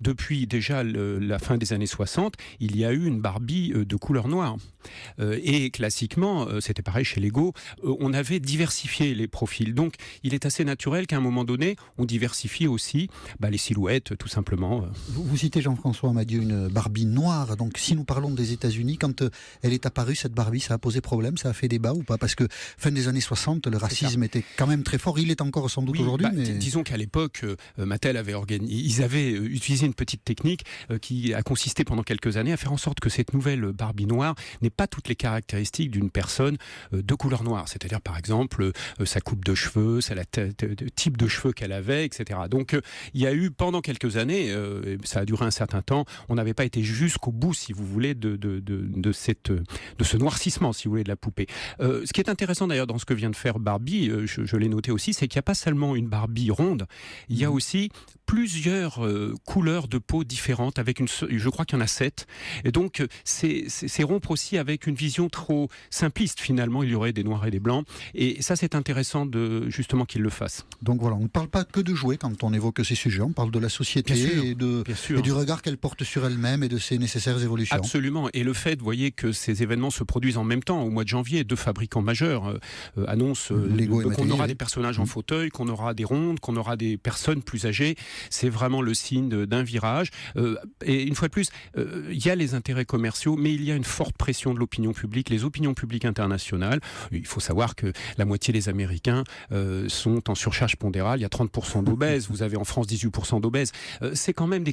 Depuis déjà la fin des années 60, il y a eu une Barbie de couleur noire. Et classiquement, c'était pareil chez Lego, on avait diversifié les profils. Donc il est assez naturel qu'à un moment donné, on diversifie aussi les silhouettes, tout simplement. Vous citez Jean-François Amadieu une Barbie noire. Donc si nous parlons des États-Unis, quand elle est apparue, cette Barbie, ça a posé problème, ça a fait débat ou pas? Parce que fin des années 60, le racisme était quand même très fort. Il est encore sans doute aujourd'hui. Disons qu'à l'époque, Mattel avait ils avaient utilisé une petite technique qui a consisté pendant quelques années à faire en sorte que cette nouvelle Barbie noire n'ait pas toutes les caractéristiques d'une personne de couleur noire. C'est-à-dire par exemple sa coupe de cheveux, le type de cheveux qu'elle avait, etc. Donc il y a eu pendant quelques années, ça a duré un certain temps, on n'avait pas été jusqu'au bout, si vous voulez, de ce noircissement, si vous voulez, de la poupée. Ce qui est intéressant d'ailleurs dans ce que vient de faire Barbie, je l'ai noté aussi, c'est qu'il n'y a pas seulement une Barbie ronde, il y a aussi plusieurs couleurs de peau différentes, je crois qu'il y en a 7. Et donc, c'est rompre aussi avec une vision trop simpliste, finalement. Il y aurait des noirs et des blancs. Et ça, c'est intéressant justement qu'ils le fassent. Donc voilà, on ne parle pas que de jouets quand on évoque ces sujets. On parle de la société et du regard qu'elle porte sur elle-même et de ses nécessaires évolutions. Absolument. Et le fait, vous voyez, que ces événements se produisent en même temps. Au mois de janvier, 2 fabricants majeurs annoncent qu'on aura des personnages en fauteuil, qu'on aura des rondes, qu'on aura des personnes plus âgées. C'est vraiment le signe d'un virage. Et une fois de plus, il y a les intérêts commerciaux, mais il y a une forte pression de l'opinion publique, les opinions publiques internationales. Il faut savoir que la moitié des Américains sont en surcharge pondérale. Il y a 30% d'obèses. Vous avez en France 18% d'obèses. C'est quand même des